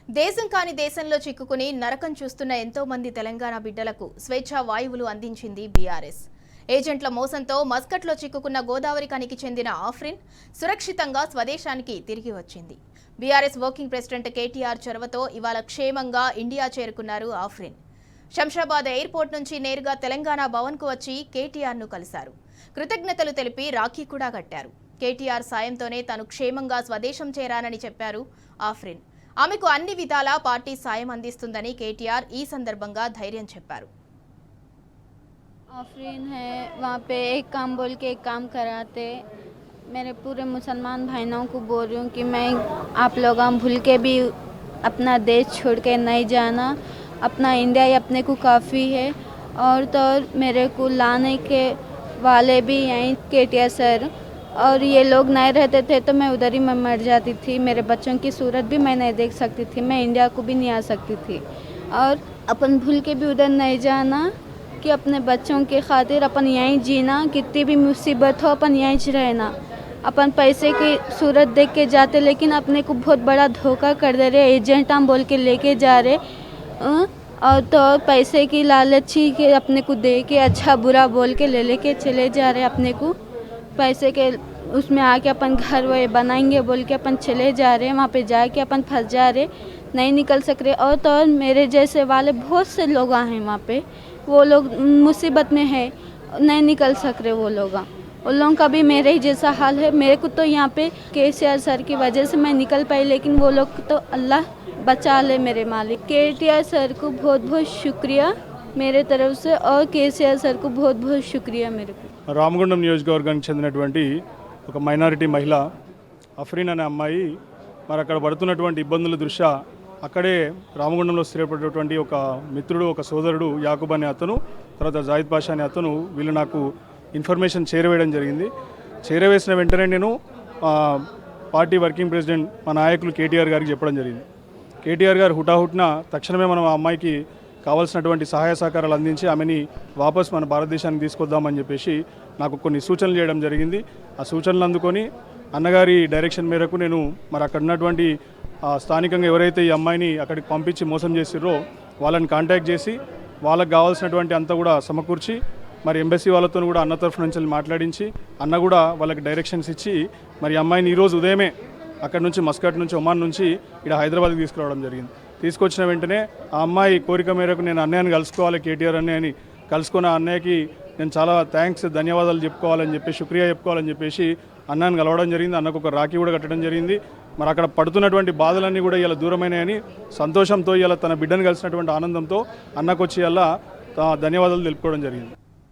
దేశం కాని దేశంలో చిక్కుకుని నరకం చూస్తున్న ఎంతో మంది తెలంగాణ బిడ్డలకు స్వేచ్ఛా వాయువులు అందించింది బీఆర్ఎస్. ఏజెంట్ల మోసంతో మస్కట్లో చిక్కుకున్న గోదావరి ఖనికి చెందిన ఆఫ్రిన్ సురక్షితంగా స్వదేశానికి తిరిగి వచ్చింది. బీఆర్ఎస్ వర్కింగ్ ప్రెసిడెంట్ కేటీఆర్ చొరవతో ఇవాళ క్షేమంగా ఇండియా చేరుకున్నారు ఆఫ్రిన్. శంషాబాద్ ఎయిర్పోర్ట్ నుంచి నేరుగా తెలంగాణ భవన్కు వచ్చి కేటీఆర్ను కలిశారు. కృతజ్ఞతలు తెలిపి రాఖీ కూడా కట్టారు. కేటీఆర్ సాయంతోనే తాను క్షేమంగా స్వదేశం చేరానని చెప్పారు ఆఫ్రిన్. ఆమెకు అన్ని విధాలా పార్టీ సాయం అందిస్తుందని కేటీఆర్ ఈ సందర్భంగా ధైర్యం చెప్పారు. आफरीन है वहाँ पे एक काम बोल के एक काम कराते। मेरे पूरे मुसलमान भाइयों को बोल रही हूँ कि मैं आप लोग भूल के भी अपना देश छोड़ के नहीं जाना, अपना इंडिया ही अपने को काफ़ी है। और तो मेरे को लाने के वाले भी यहीं केटीआर सर, और ये लोग नहीं रहते थे तो मैं उधर ही मैं मर जाती थी। मेरे बच्चों की सूरत भी मैं नहीं देख सकती थी, मैं इंडिया को भी नहीं आ सकती थी। और अपन भूल के भी उधर नहीं जाना कि अपने बच्चों के खातिर अपन यहीं जीना, कितनी भी मुसीबत हो अपन यहीं रहना। अपन पैसे की सूरत देख के जाते लेकिन अपने को बहुत बड़ा धोखा कर दे रहे, एजेंट हम बोल के लेके जा रहे। और तो पैसे की लालची के अपने को दे के अच्छा बुरा बोल के लेके चले जा रहे। अपने को पैसे के उसमें आके अपन घर वो बनाएंगे बोल के अपन चले जा रहे, वहाँ पे जाके अपन फंस जा रहे, नहीं निकल सक रहे। और तो मेरे जैसे वाले बहुत से लोग हैं वहाँ पे, वो लोग मुसीबत में है, नहीं निकल सक रहे वो लोग। उन लोगों का भी मेरे ही जैसा हाल है। मेरे को तो यहाँ पे केसीआर सर की वजह से मैं निकल पाई, लेकिन वो लोग तो अल्लाह बचा ले मेरे मालिक। केटीआर सर को बहुत बहुत शुक्रिया मेरे तरफ से, और केसीआर सर को बहुत बहुत शुक्रिया मेरे को। రామగుండం నియోజకవర్గానికి చెందినటువంటి ఒక మైనారిటీ మహిళ అఫ్రీన్ అనే అమ్మాయి మరి అక్కడ పడుతున్నటువంటి ఇబ్బందుల దృష్ట్యా అక్కడే రామగుండంలో స్థిరపడేటువంటి ఒక మిత్రుడు, ఒక సోదరుడు యాకూబ్ అనే అతను, తర్వాత జాయిద్ పాషా అనే అతను, వీళ్ళు నాకు ఇన్ఫర్మేషన్ చేరవేయడం జరిగింది. చేరవేసిన వెంటనే నేను పార్టీ వర్కింగ్ ప్రెసిడెంట్ మా నాయకులు కేటీఆర్ గారికి చెప్పడం జరిగింది. కేటీఆర్ గారు హుటాహుట్న తక్షణమే మనం ఆ అమ్మాయికి కావాల్సినటువంటి సహాయ సహకారాలు అందించి ఆమెని వాపస్ మన భారతదేశానికి తీసుకొద్దామని చెప్పేసి నాకు కొన్ని సూచనలు చేయడం జరిగింది. ఆ సూచనలు అందుకొని అన్నగారి డైరెక్షన్ మేరకు నేను మరి అక్కడ ఉన్నటువంటి స్థానికంగా ఎవరైతే ఈ అమ్మాయిని అక్కడికి పంపించి మోసం చేసిర్రో వాళ్ళని కాంటాక్ట్ చేసి వాళ్ళకి కావాల్సినటువంటి అంతా కూడా సమకూర్చి మరి ఎంబసీ వాళ్ళతో కూడా అన్న తరఫు నుంచి మాట్లాడించి అన్న కూడా వాళ్ళకి డైరెక్షన్స్ ఇచ్చి మరి అమ్మాయిని ఈరోజు ఉదయమే అక్కడ నుంచి మస్కట్ నుంచి ఒమాన్ నుంచి ఇక్కడ హైదరాబాద్కి తీసుకురావడం జరిగింది. తీసుకొచ్చిన వెంటనే ఆ అమ్మాయి కోరిక మేరకు నేను అన్నయ్యని కలుసుకోవాలి, కేటీఆర్ అన్నయ్యని కలుసుకున్న అన్నయ్యకి నేను చాలా థ్యాంక్స్, ధన్యవాదాలు చెప్పుకోవాలని చెప్పి, శుక్రియా చెప్పుకోవాలని చెప్పేసి అన్నని కలవడం జరిగింది. అన్నకు ఒక రాఖీ కూడా కట్టడం జరిగింది. మరి అక్కడ పడుతున్నటువంటి బాధలన్నీ కూడా ఇలా దూరమైనాయని సంతోషంతో ఇలా తన బిడ్డను కలిసినటువంటి ఆనందంతో అన్నకు వచ్చి ఇలా ధన్యవాదాలు తెలుపుకోవడం జరిగింది.